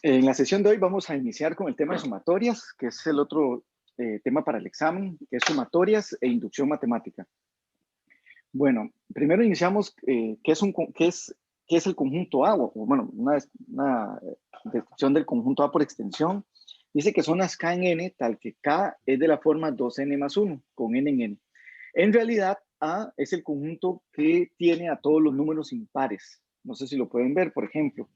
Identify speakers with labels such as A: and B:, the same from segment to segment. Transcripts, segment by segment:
A: En la sesión de hoy vamos a iniciar con el tema de sumatorias, que es el otro tema para el examen, que es sumatorias e inducción matemática. Bueno, primero iniciamos qué es el conjunto A, o bueno, una descripción del conjunto A por extensión. Dice que son las K en N, tal que K es de la forma 2N más 1, con N en N. En realidad, A es el conjunto que tiene a todos los números impares. No sé si lo pueden ver, por ejemplo.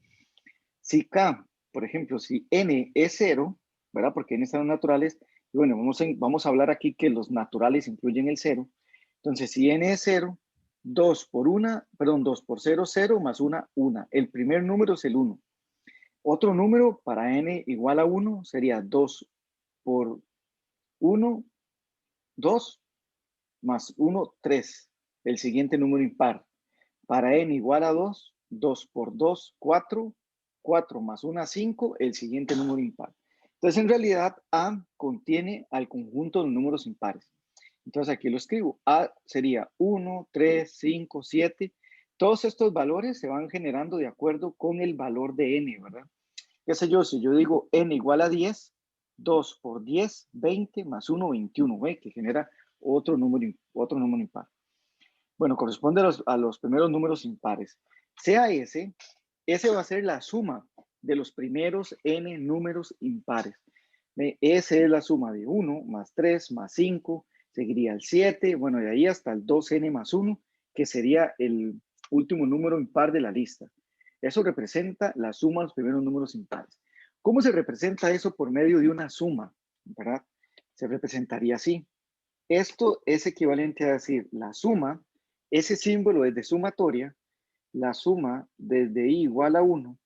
A: Si K, por ejemplo, si N es 0, ¿verdad? Porque N están los naturales, y bueno, vamos a hablar aquí que los naturales incluyen el 0. Entonces, si N es 0, 2 por 0, 0 más 1, 1. El primer número es el 1. Otro número para N igual a 1 sería 2 por 1, 2 más 1, 3. El siguiente número impar. Para N igual a 2, 2 por 2, 4, 4 más 1, 5, el siguiente número impar. Entonces, en realidad, A contiene al conjunto de números impares. Entonces, aquí lo escribo. A sería 1, 3, 5, 7. Todos estos valores se van generando de acuerdo con el valor de N, ¿verdad? ¿Qué sé yo? Si yo digo N igual a 10, 2 por 10, 20 más 1, 21, ¿ve? Que genera otro número impar. Bueno, corresponde a los primeros números impares. Sea ese va a ser la suma de los primeros n números impares. Esa es la suma de 1 más 3 más 5, seguiría el 7, bueno, de ahí hasta el 2n más 1, que sería el último número impar de la lista. Eso representa la suma de los primeros números impares. ¿Cómo se representa eso por medio de una suma? ¿Verdad? Se representaría así. Esto es equivalente a decir la suma, ese símbolo es de sumatoria, la suma desde i igual a 1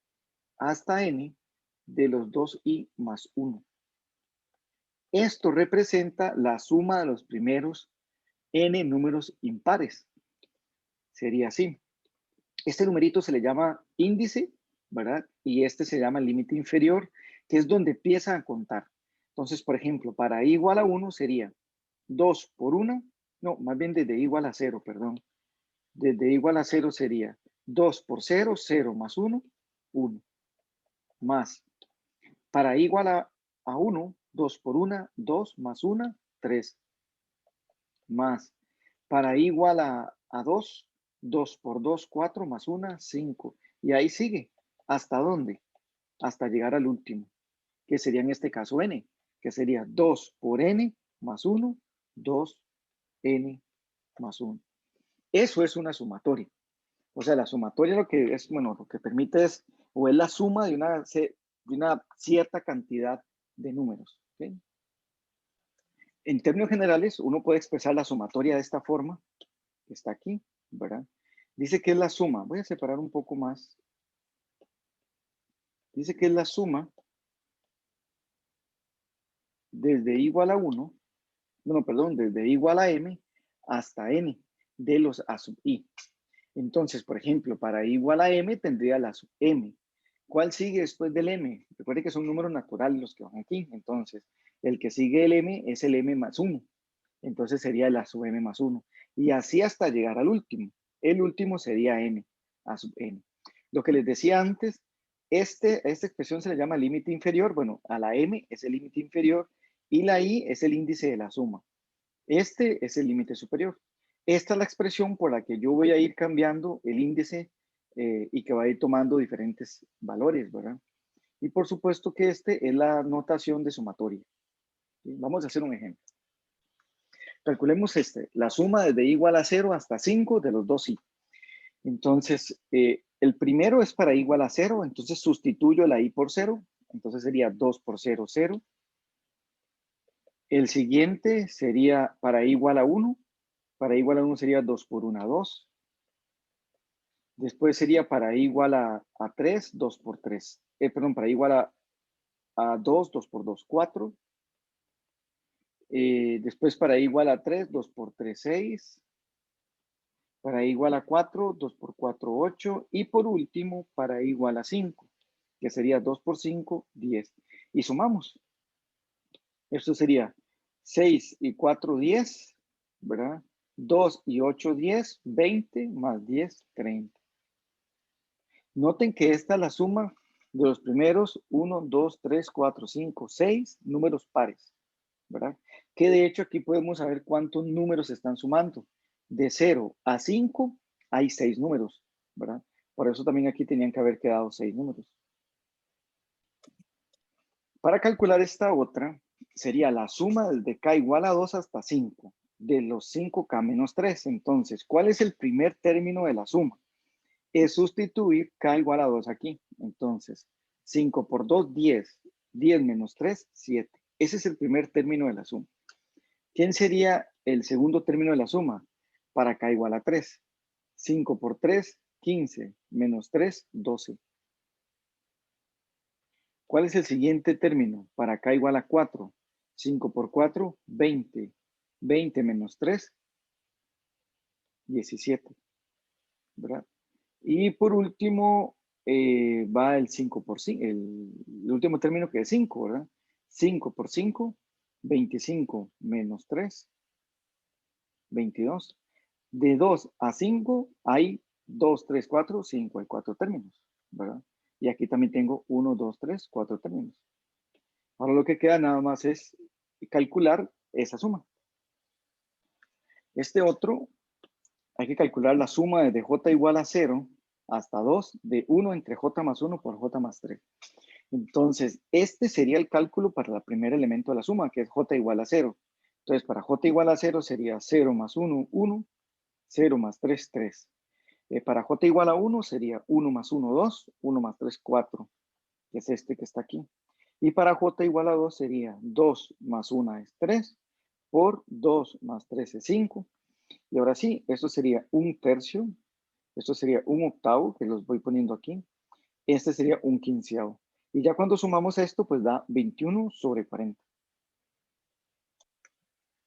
A: hasta n de los 2i más 1. Esto representa la suma de los primeros n números impares. Sería así. Este numerito se le llama índice, ¿verdad? Y este se llama límite inferior, que es donde empieza a contar. Entonces, por ejemplo, para i igual a 1 sería 2 por 1, no, más bien desde i igual a 0, perdón. Desde i igual a 0 sería 2 por 0, 0 más 1, 1. Más, para i igual a 1, 2 por 1, 2 más 1, 3. Más, para i igual a 2, 2 por 2, 4 más 1, 5. Y ahí sigue. ¿Hasta dónde? Hasta llegar al último, que sería en este caso n, que sería 2 por n más 1, 2n más 1. Eso es una sumatoria. O sea, la sumatoria lo que es, bueno, lo que permite es, o es la suma de una cierta cantidad de números. ¿Okay? En términos generales, uno puede expresar la sumatoria de esta forma, que está aquí, ¿verdad? Dice que es la suma. Voy a separar un poco más. Dice que es la suma desde i igual a 1, bueno, perdón, desde i igual a m hasta n de los a sub i. Entonces, por ejemplo, para i igual a m tendría la sub m. ¿Cuál sigue después del m? Recuerde que son números naturales los que van aquí. Entonces, el que sigue el m es el m más 1. Entonces sería la sub m más 1. Y así hasta llegar al último. El último sería n, a sub n. Lo que les decía antes, esta expresión se le llama límite inferior. Bueno, a la m es el límite inferior y la i es el índice de la suma. Este es el límite superior. Esta es la expresión por la que yo voy a ir cambiando el índice y que va a ir tomando diferentes valores, ¿verdad? Y por supuesto que este es la notación de sumatoria. ¿Sí? Vamos a hacer un ejemplo. Calculemos la suma desde i igual a 0 hasta 5 de los dos i. Entonces, el primero es para i igual a 0, entonces sustituyo la i por 0, entonces sería 2 por 0, 0. El siguiente sería para i igual a 1, para i igual a 1 sería 2 por 1, 2. Después sería para i igual a 3, 2 por 3. Perdón, para i igual a 2, 2 por 2, 4. Después para i igual a 3, 2 por 3, 6. Para i igual a 4, 2 por 4, 8. Y por último, para i igual a 5, que sería 2 por 5, 10. Y sumamos. Esto sería 6 y 4, 10, ¿verdad? 2 y 8, 10, 20 más 10, 30. Noten que esta es la suma De los primeros 1, 2, 3, 4, 5, 6 números pares, ¿verdad? Que de hecho aquí podemos saber cuántos números se están sumando. De 0 a 5 hay 6 números, ¿verdad? Por eso también aquí tenían que haber quedado 6 números. Para calcular esta otra, sería la suma desde k igual a 2 hasta 5, de los 5k menos 3. Entonces, ¿cuál es el primer término de la suma? Es sustituir k igual a 2 aquí. Entonces, 5 por 2, 10. 10 menos 3, 7. Ese es el primer término de la suma. ¿Quién sería el segundo término de la suma? Para k igual a 3. 5 por 3, 15. Menos 3, 12. ¿Cuál es el siguiente término? Para k igual a 4. 5 por 4, 20. 20 menos 3, 17. ¿Verdad? Y por último, va el 5 por 5, el último término que es 5, ¿verdad? 5 por 5, 25 menos 3, 22. De 2 a 5 hay 2, 3, 4, 5, hay 4 términos, ¿verdad? Y aquí también tengo 1, 2, 3, 4 términos. Ahora lo que queda nada más es calcular esa suma. Este otro, hay que calcular la suma desde j igual a 0 hasta 2 de 1 entre j más 1 por j más 3. Entonces, este sería el cálculo para el primer elemento de la suma, que es j igual a 0. Entonces, para j igual a 0 sería 0 más 1, 1, 0 más 3, 3. Para j igual a 1 sería 1 más 1, 2, 1 más 3, 4, que es este que está aquí. Y para j igual a 2 sería 2 más 1 es 3, por 2 más 3 es 5. Y ahora sí, esto sería un tercio, esto sería un octavo, que los voy poniendo aquí. Este sería un quinceavo. Y ya cuando sumamos esto, pues da 21 sobre 40.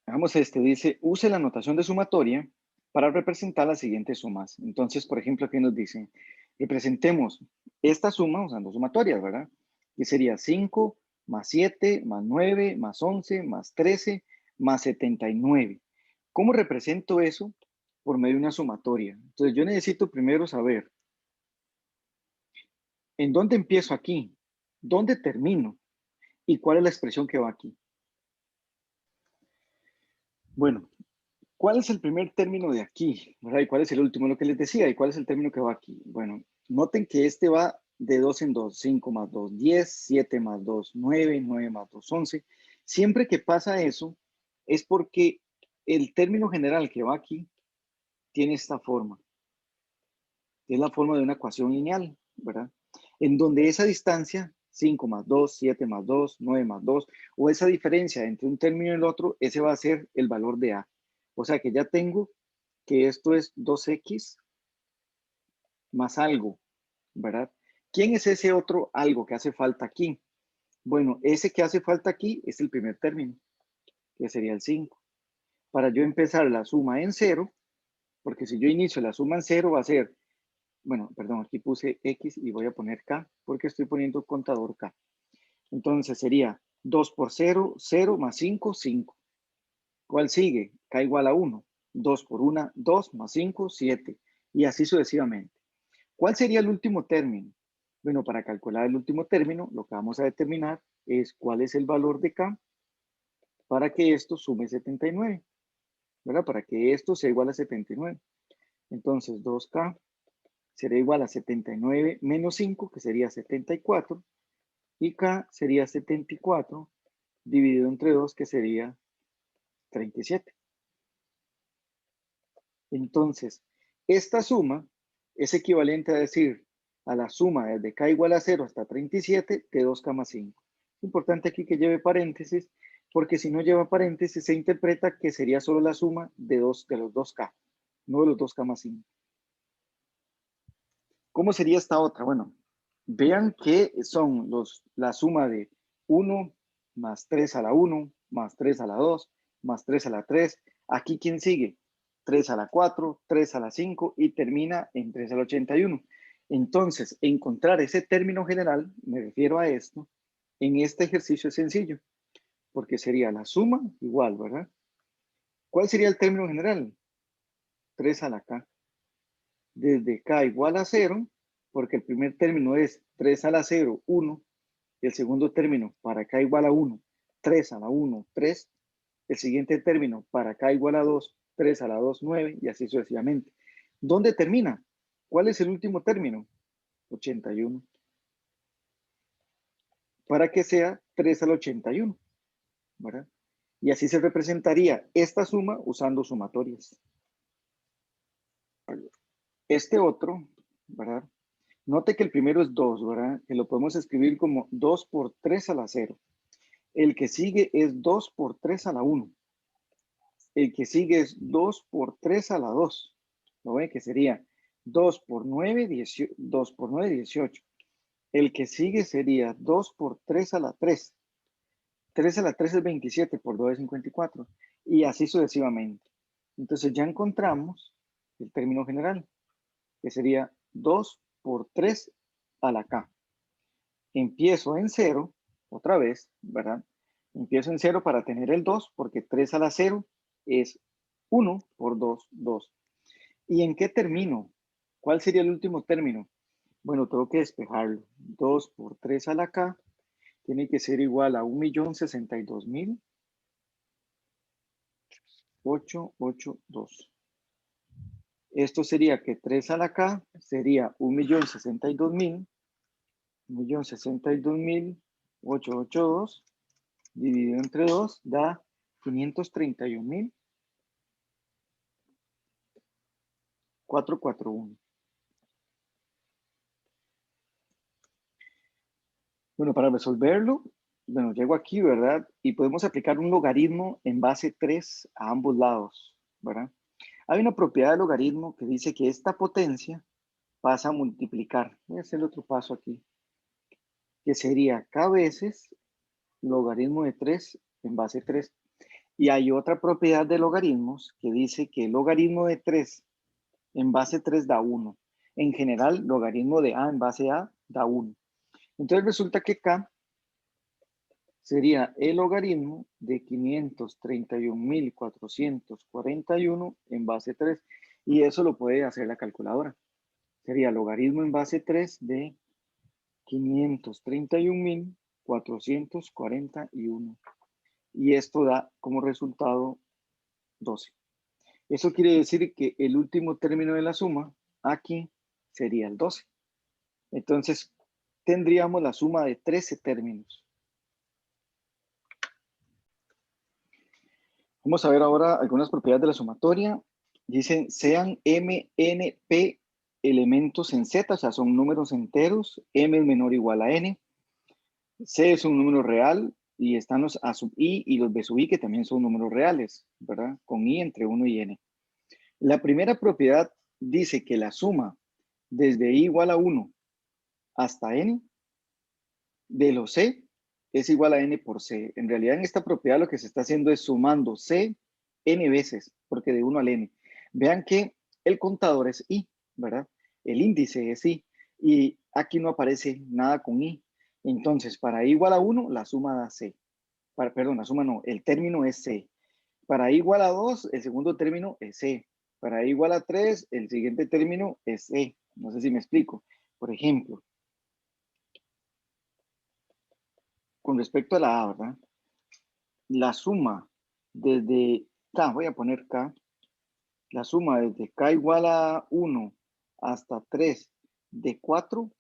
A: Hagamos este, dice, use la notación de sumatoria para representar las siguientes sumas. Entonces, por ejemplo, aquí nos dice, representemos esta suma usando sumatorias, ¿verdad? Que sería 5 más 7 más 9 más 11 más 13 más 79. ¿Cómo represento eso? Por medio de una sumatoria. Entonces, yo necesito primero saber, ¿en dónde empiezo aquí? ¿Dónde termino? ¿Y cuál es la expresión que va aquí? Bueno, ¿cuál es el primer término de aquí? ¿Verdad? ¿Y cuál es el último? Lo que les decía. ¿Y cuál es el término que va aquí? Bueno, noten que este va de 2 en 2. 5 más 2, 10. 7 más 2, 9. 9 más 2, 11. Siempre que pasa eso, es porque el término general que va aquí tiene esta forma. Es la forma de una ecuación lineal, ¿verdad? En donde esa distancia, 5 más 2, 7 más 2, 9 más 2, o esa diferencia entre un término y el otro, ese va a ser el valor de A. O sea que ya tengo que esto es 2x más algo, ¿verdad? ¿Quién es ese otro algo que hace falta aquí? Bueno, ese que hace falta aquí es el primer término, que sería el 5. Para yo empezar la suma en 0, porque si yo inicio la suma en 0 va a ser, bueno, perdón, aquí puse X y voy a poner K, porque estoy poniendo contador K. Entonces sería 2 por 0, 0 más 5, 5. ¿Cuál sigue? K igual a 1. 2 por 1, 2 más 5, 7. Y así sucesivamente. ¿Cuál sería el último término? Bueno, para calcular el último término, lo que vamos a determinar es cuál es el valor de K para que esto sume 79, ¿verdad? Para que esto sea igual a 79. Entonces, 2K será igual a 79 menos 5, que sería 74, y K sería 74 dividido entre 2, que sería 37. Entonces, esta suma es equivalente a decir a la suma desde k igual a 0 hasta 37 de 2k más 5. Es importante aquí que lleve paréntesis, porque si no lleva paréntesis se interpreta que sería solo la suma de los 2k, no de los 2k más 5. ¿Cómo sería esta otra? Bueno, vean que son la suma de 1 más 3 a la 1, más 3 a la 2, más 3 a la 3. Aquí, ¿quién sigue? 3 a la 4, 3 a la 5 y termina en 3 a la 81. Entonces, encontrar ese término general, me refiero a esto, en este ejercicio es sencillo, porque sería la suma igual, ¿verdad? ¿Cuál sería el término general? 3 a la k. Desde k igual a 0, porque el primer término es 3 a la 0, 1. El segundo término para acá igual a 1, 3 a la 1, 3. El siguiente término para acá igual a 2, 3 a la 2, 9, y así sucesivamente. ¿Dónde termina? ¿Cuál es el último término? 81. Para que sea 3 al 81, ¿verdad? Y así se representaría esta suma usando sumatorias. Este otro, ¿verdad? Note que el primero es 2, ¿verdad? Que lo podemos escribir como 2 por 3 a la 0. El que sigue es 2 por 3 a la 1. El que sigue es 2 por 3 a la 2. ¿Lo ven? Que sería 2 por 9, 18, 2 por 9, 18. El que sigue sería 2 por 3 a la 3. 3 a la 3 es 27, por 2 es 54. Y así sucesivamente. Entonces ya encontramos el término general, que sería 2 por 3 a la K. Empiezo en 0, otra vez, ¿verdad? Empiezo en 0 para tener el 2, porque 3 a la 0 es 1 por 2, 2. ¿Y en qué termino? ¿Cuál sería el último término? Bueno, tengo que despejarlo. 2 por 3 a la K tiene que ser igual a 1.062.882. Esto sería que 3 a la K sería 1.062.882 dividido entre 2 da 531.441. Bueno, para resolverlo, bueno, llego aquí, ¿verdad? Y podemos aplicar un logaritmo en base 3 a ambos lados, ¿verdad? Hay una propiedad del logaritmo que dice que esta potencia pasa a multiplicar. Voy a hacer otro paso aquí, que sería k veces logaritmo de 3 en base 3. Y hay otra propiedad de logaritmos que dice que el logaritmo de 3 en base 3 da 1. En general, logaritmo de a en base a da 1. Entonces resulta que k sería el logaritmo de 531.441 en base 3. Y eso lo puede hacer la calculadora. Sería logaritmo en base 3 de 531.441. Y esto da como resultado 12. Eso quiere decir que el último término de la suma aquí sería el 12. Entonces, tendríamos la suma de 13 términos. Vamos a ver ahora algunas propiedades de la sumatoria. Dicen, sean M, N, P elementos en Z, o sea, son números enteros. M es menor o igual a N. C es un número real y están los A sub I y los B sub I, que también son números reales, ¿verdad? Con I entre 1 y N. La primera propiedad dice que la suma desde I igual a 1 hasta N de los C es igual a N por C. En realidad, en esta propiedad lo que se está haciendo es sumando C N veces, porque de 1 al N. Vean que el contador es I, ¿verdad? El índice es I. Y aquí no aparece nada con I. Entonces, para I igual a 1, la suma da C. Perdón, la suma no, el término es C. Para I igual a 2, el segundo término es C. Para I igual a 3, el siguiente término es C. No sé si me explico. Por ejemplo, con respecto a la A, ¿verdad? La suma desde K, voy a poner K, la suma desde K igual a 1 hasta 3 de 4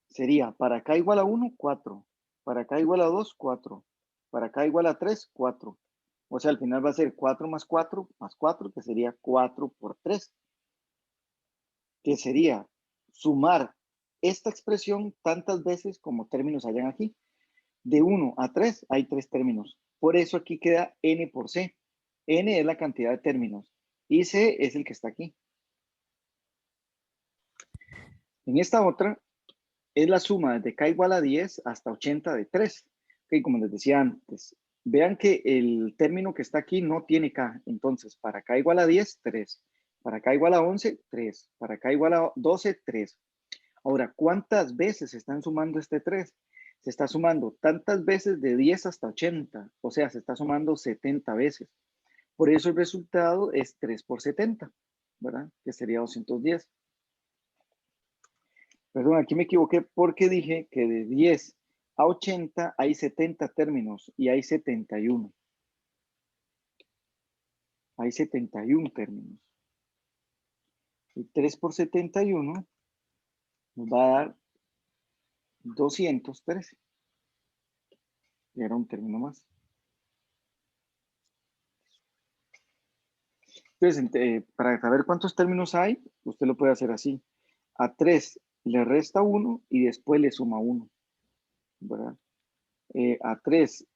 A: sería para K igual a 1, 4. Para K igual a 2, 4. Para K igual a 3, 4. O sea, al final va a ser 4 más 4 más 4, que sería 4 por 3. Que sería sumar esta expresión tantas veces como términos hayan aquí. De 1 a 3 hay 3 términos. Por eso aquí queda N por C. N es la cantidad de términos y C es el que está aquí. En esta otra es la suma desde K igual a 10 hasta 80 de 3. Okay, como les decía antes, vean que el término que está aquí no tiene K. Entonces, para K igual a 10, 3. Para K igual a 11, 3. Para K igual a 12, 3. Ahora, ¿cuántas veces se están sumando este 3? Se está sumando tantas veces de 10 hasta 80. O sea, se está sumando 70 veces. Por eso el resultado es 3 por 70, ¿verdad? Que sería 210. Perdón, aquí me equivoqué porque dije que de 10 a 80 hay 70 términos y hay 71. Hay 71 términos. Y 3 por 71 nos va a dar 213. Y era un término más. Entonces, para saber cuántos términos hay, usted lo puede hacer así. A 3 le resta 1 y después le suma 1. ¿Verdad? A 3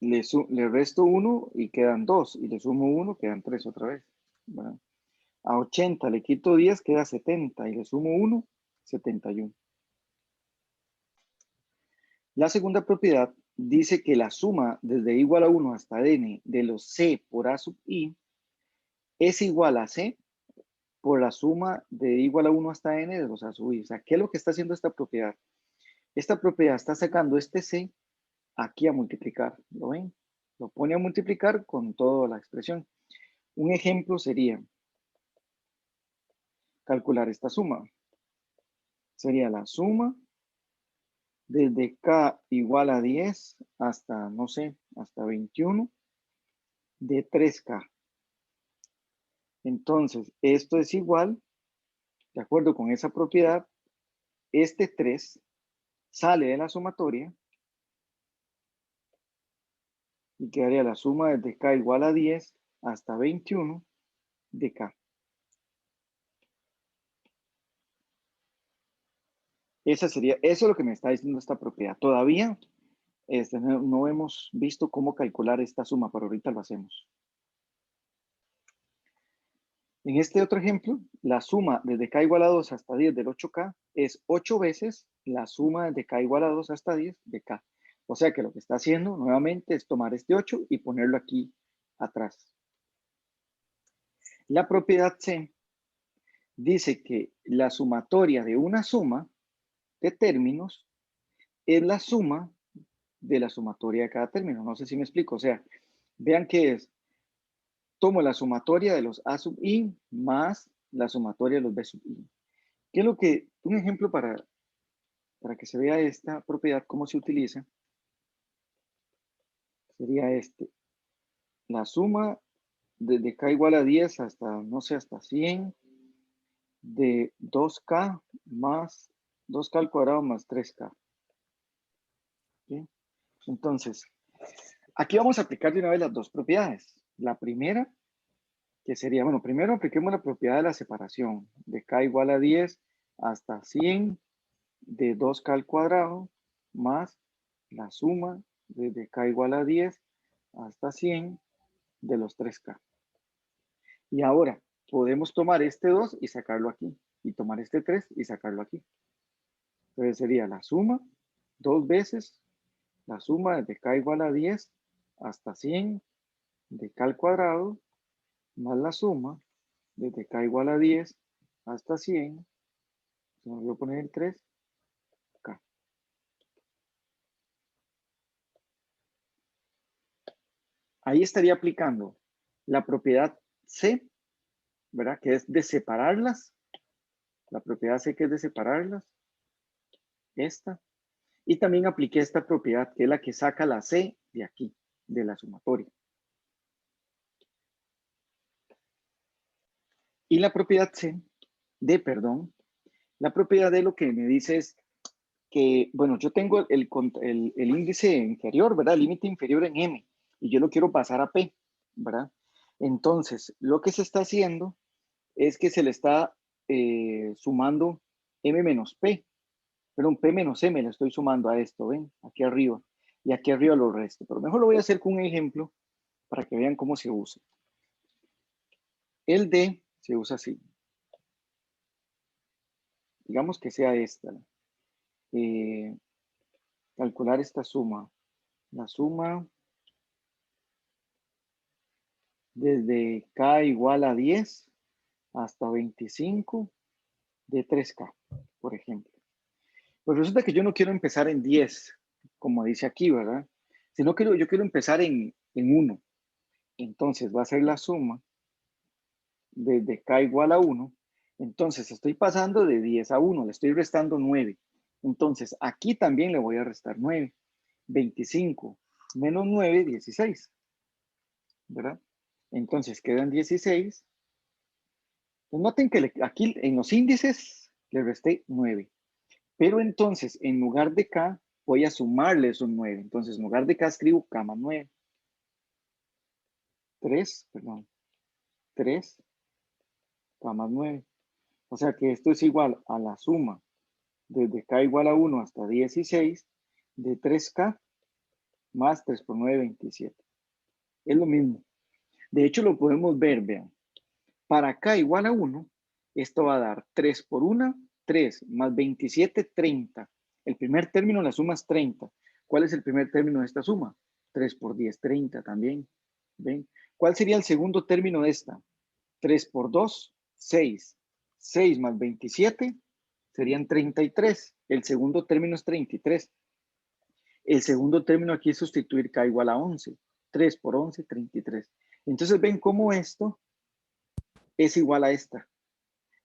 A: le resto 1 y quedan 2. Y le sumo 1, quedan 3 otra vez. ¿Verdad? A 80 le quito 10, queda 70. Y le sumo 1, 71. La segunda propiedad dice que la suma desde igual a 1 hasta n de los c por a sub i es igual a c por la suma de igual a 1 hasta n de los a sub i. O sea, ¿qué es lo que está haciendo esta propiedad? Esta propiedad está sacando este c aquí a multiplicar. ¿Lo ven? Lo pone a multiplicar con toda la expresión. Un ejemplo sería calcular esta suma. Sería la suma desde k igual a 10 hasta, no sé, hasta 21 de 3k. Entonces, esto es igual, de acuerdo con esa propiedad, este 3 sale de la sumatoria y quedaría la suma desde k igual a 10 hasta 21 de k. Eso es lo que me está diciendo esta propiedad. Todavía no hemos visto cómo calcular esta suma, pero ahorita lo hacemos. En este otro ejemplo, la suma desde k igual a 2 hasta 10 del 8k es 8 veces la suma desde k igual a 2 hasta 10 de k. O sea que lo que está haciendo nuevamente es tomar este 8 y ponerlo aquí atrás. La propiedad C dice que la sumatoria de una suma de términos es la suma de la sumatoria de cada término. No sé si me explico. O sea, vean que es, tomo la sumatoria de los a sub i más la sumatoria de los b sub i. ¿Qué es lo que, un ejemplo para que se vea esta propiedad, cómo se utiliza, sería este. La suma desde k igual a 10 hasta, no sé, hasta 100 de 2k más 2k al cuadrado más 3k. ¿Sí? Entonces, aquí vamos a aplicar de una vez las dos propiedades. La primera, que sería, bueno, primero apliquemos la propiedad de la separación. De k igual a 10 hasta 100 de 2k al cuadrado más la suma desde k igual a 10 hasta 100 de los 3k. Y ahora podemos tomar este 2 y sacarlo aquí. Y tomar este 3 y sacarlo aquí. Entonces sería la suma 2 veces la suma desde k igual a 10 hasta 100 de k al cuadrado más la suma desde k igual a 10 hasta 100. Se me olvidó poner el 3. K. Ahí estaría aplicando la propiedad C, ¿verdad? Que es de separarlas. La propiedad C que es de separarlas. Esta. Y también apliqué esta propiedad que es la que saca la C de aquí, de la sumatoria. Y la propiedad C de, perdón, la propiedad de lo que me dice es que, bueno, yo tengo el índice inferior, ¿verdad? El límite inferior en M y yo lo quiero pasar a P, ¿verdad? Entonces, lo que se está haciendo es que se le está sumando M menos P, pero un P menos M le estoy sumando a esto, ¿ven? Aquí arriba. Y aquí arriba lo resto. Pero mejor lo voy a hacer con un ejemplo para que vean cómo se usa. El D se usa así. Digamos que sea esta. Calcular esta suma. La suma desde K igual a 10 hasta 25 de 3K, por ejemplo. Pues resulta que yo no quiero empezar en 10, como dice aquí, ¿verdad? Sino que yo quiero empezar en 1. Entonces va a ser la suma desde K igual a 1. Entonces, estoy pasando de 10 a 1, le estoy restando 9. Entonces, aquí también le voy a restar 9. 25 menos 9, 16. ¿Verdad? Entonces, quedan 16. Pues noten que aquí en los índices le resté 9. Pero entonces, en lugar de K, voy a sumarle esos 9. Entonces, en lugar de K escribo K más 9. 3, perdón. 3, K más 9. O sea que esto es igual a la suma desde K igual a 1 hasta 16 de 3K más 3 por 9, 27. Es lo mismo. De hecho, lo podemos ver, vean. Para K igual a 1, esto va a dar 3 por 1, 3 más 27, 30. El primer término, la suma es 30. ¿Cuál es el primer término de esta suma? 3 por 10, 30 también. ¿Ven? ¿Cuál sería el segundo término de esta? 3 por 2, 6. 6 más 27 serían 33. El segundo término es 33. El segundo término aquí es sustituir K igual a 11. 3 por 11, 33. Entonces, ¿ven cómo esto es igual a esta?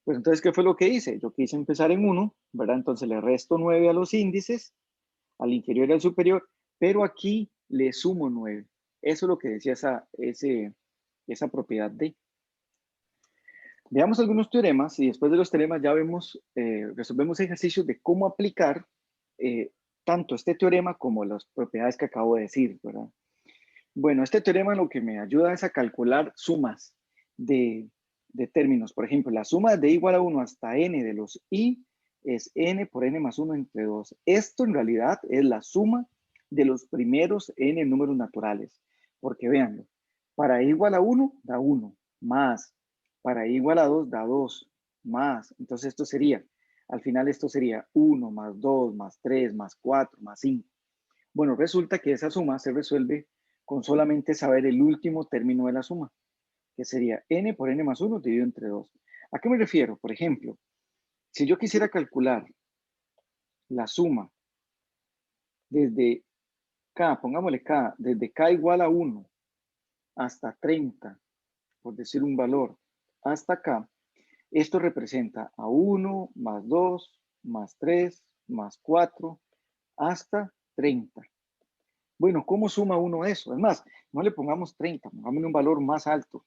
A: Pues entonces, ¿qué fue lo que hice? Yo quise empezar en 1, ¿verdad? Entonces le resto 9 a los índices, al inferior y al superior, pero aquí le sumo 9. Eso es lo que decía esa propiedad de. Veamos algunos teoremas y después de los teoremas ya resolvemos ejercicios de cómo aplicar tanto este teorema como las propiedades que acabo de decir, ¿verdad? Bueno, este teorema lo que me ayuda es a calcular sumas de términos. Por ejemplo, la suma de igual a 1 hasta n de los i es n por n más 1 entre 2. Esto en realidad es la suma de los primeros n números naturales. Porque véanlo, para i igual a 1 da 1, más para i igual a 2 da 2, más. Entonces esto sería, al final esto sería 1 más 2 más 3 más 4 más 5. Bueno, resulta que esa suma se resuelve con solamente saber el último término de la suma, que sería n por n más 1 dividido entre 2. ¿A qué me refiero? Por ejemplo, si yo quisiera calcular la suma desde k, pongámosle k, desde k igual a 1 hasta 30, por decir un valor, hasta k, esto representa a 1 más 2 más 3 más 4 hasta 30. Bueno, ¿cómo suma uno eso? Es más, no le pongamos 30, pongámosle un valor más alto,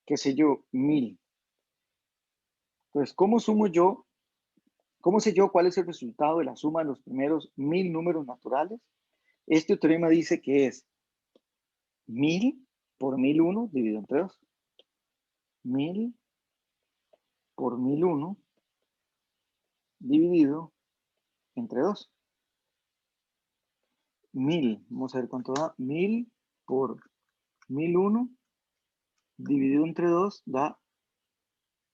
A: qué sé yo, 1000. Entonces, ¿cómo sumo yo? ¿Cómo sé yo cuál es el resultado de la suma de los primeros 1000 números naturales? Este teorema dice que es 1000 por 1001 dividido entre 2. 1000 por 1001 dividido entre 2. 1000, vamos a ver cuánto da. 1000 por 1001 dividido entre 2 da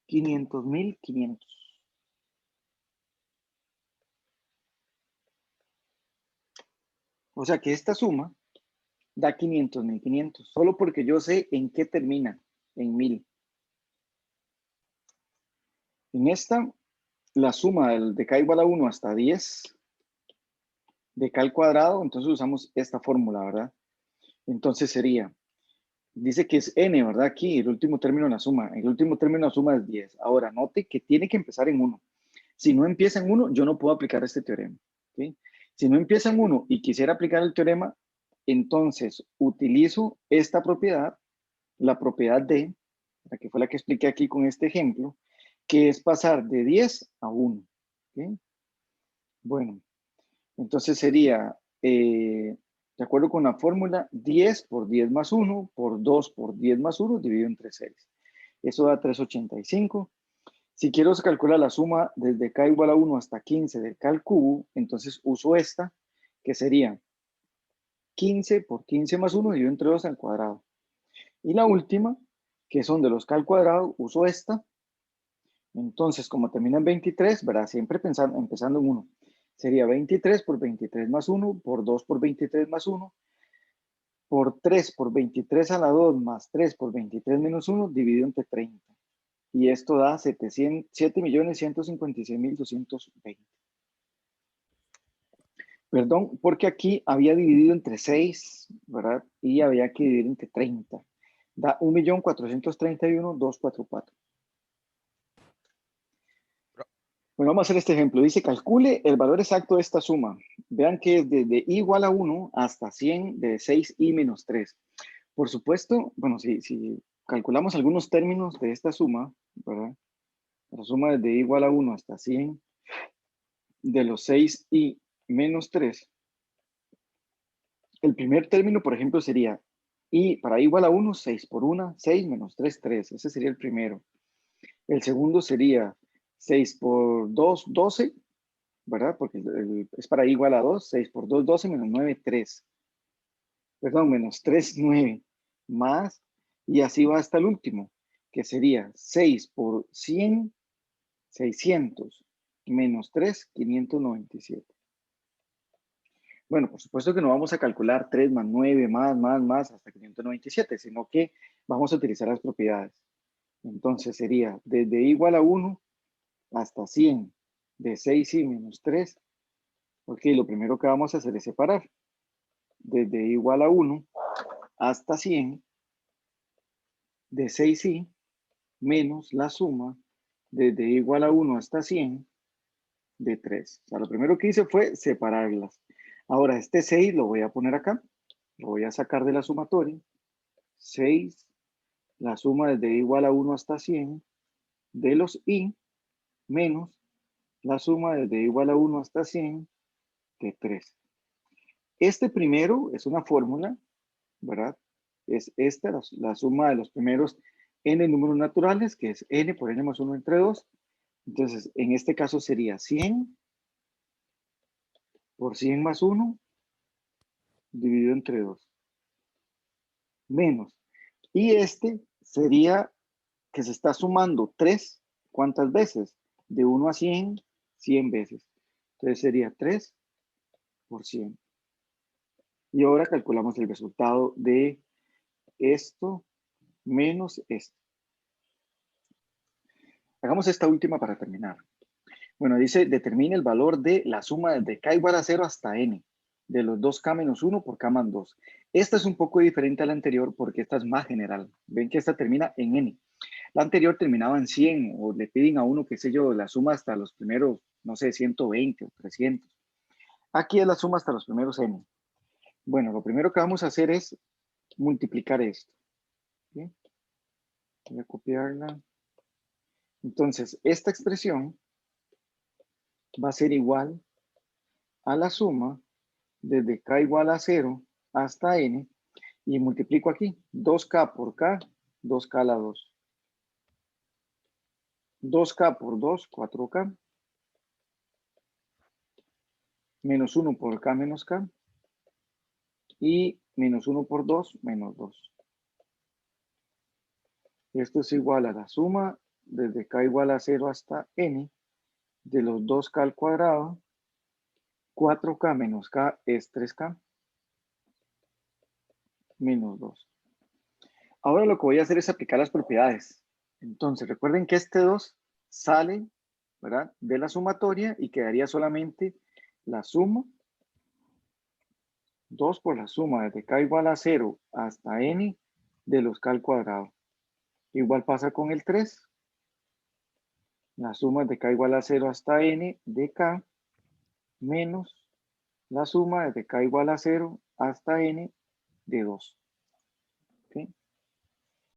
A: 500.500. O sea que esta suma da 500.500, solo porque yo sé en qué termina, en 1000. En esta, la suma de k igual a 1 hasta 10 de k al cuadrado, entonces usamos esta fórmula, ¿verdad? Entonces sería, dice que es n, ¿verdad? Aquí, el último término de la suma. El último término de la suma es 10. Ahora, note que tiene que empezar en 1. Si no empieza en 1, yo no puedo aplicar este teorema. ¿Sí? Si no empieza en 1 y quisiera aplicar el teorema, entonces utilizo esta propiedad, la propiedad de, la que fue la que expliqué aquí con este ejemplo, que es pasar de 10 a 1. ¿Sí? Bueno, entonces sería, de acuerdo con la fórmula, 10 por 10 más 1 por 2 por 10 más 1 dividido entre 6. Eso da 385. Si quiero calcular la suma desde k igual a 1 hasta 15 del k al cubo, entonces uso esta, que sería 15 por 15 más 1 dividido entre 2 al cuadrado. Y la última, que son de los k al cuadrado, uso esta. Entonces, como termina en 23, ¿verdad? Siempre empezando en 1. Sería 23 por 23 más 1, por 2 por 23 más 1, por 3 por 23 a la 2 más 3 por 23 menos 1, dividido entre 30. Y esto da 7.156.220. Perdón, porque aquí había dividido entre 6, ¿verdad? Y había que dividir entre 30. Da 1.431.244. Bueno, vamos a hacer este ejemplo. Dice, calcule el valor exacto de esta suma. Vean que es desde i igual a 1 hasta 100 de 6i menos 3. Por supuesto, bueno, si calculamos algunos términos de esta suma, ¿verdad? La suma desde i igual a 1 hasta 100 de los 6i menos 3. El primer término, por ejemplo, sería i para i igual a 1, 6 por 1, 6 menos 3, 3. Ese sería el primero. El segundo sería 6 por 2, 12, ¿verdad? Porque es para i igual a 2, 6 por 2, 12, menos 9, 3. Perdón, menos 3, 9, más, y así va hasta el último, que sería 6 por 100, 600, menos 3, 597. Bueno, por supuesto que no vamos a calcular 3 más 9, más, hasta 597, sino que vamos a utilizar las propiedades. Entonces sería desde i igual a 1 hasta 100 de 6i menos 3. Ok, lo primero que vamos a hacer es separar. Desde i igual a 1 hasta 100 de 6i menos la suma desde i igual a 1 hasta 100 de 3. O sea, lo primero que hice fue separarlas. Ahora, este 6 lo voy a poner acá. Lo voy a sacar de la sumatoria. 6, la suma desde i igual a 1 hasta 100 de los i menos la suma desde i igual a 1 hasta 100 de 3. Este primero es una fórmula, ¿verdad? Es esta, la suma de los primeros n números naturales, que es n por n más 1 entre 2. Entonces, en este caso sería 100 por 100 más 1 dividido entre 2. Menos. Y este sería que se está sumando 3. ¿Cuántas veces? De 1 a 100, 100 veces. Entonces sería 3 por 100. Y ahora calculamos el resultado de esto menos esto. Hagamos esta última para terminar. Bueno, dice, determine el valor de la suma desde k igual a 0 hasta n, de los 2k menos 1 por k más 2. Esta es un poco diferente a la anterior porque esta es más general. Ven que esta termina en n. La anterior terminaba en 100 o le piden a uno, qué sé yo, la suma hasta los primeros, no sé, 120 o 300. Aquí es la suma hasta los primeros n. Bueno, lo primero que vamos a hacer es multiplicar esto. ¿Sí? Voy a copiarla. Entonces, esta expresión va a ser igual a la suma desde k igual a 0 hasta n, y multiplico aquí 2k por k, 2k a la 2. 2k por 2, 4k, menos 1 por k menos k, y menos 1 por 2, menos 2. Esto es igual a la suma desde k igual a 0 hasta n de los 2k al cuadrado. 4k menos k es 3k, menos 2. Ahora lo que voy a hacer es aplicar las propiedades. Entonces, recuerden que este 2 sale, ¿verdad?, de la sumatoria y quedaría solamente la suma, 2 por la suma desde k igual a 0 hasta n de los k al cuadrado. Igual pasa con el 3. La suma de k igual a 0 hasta n de k menos la suma desde k igual a 0 hasta n de 2.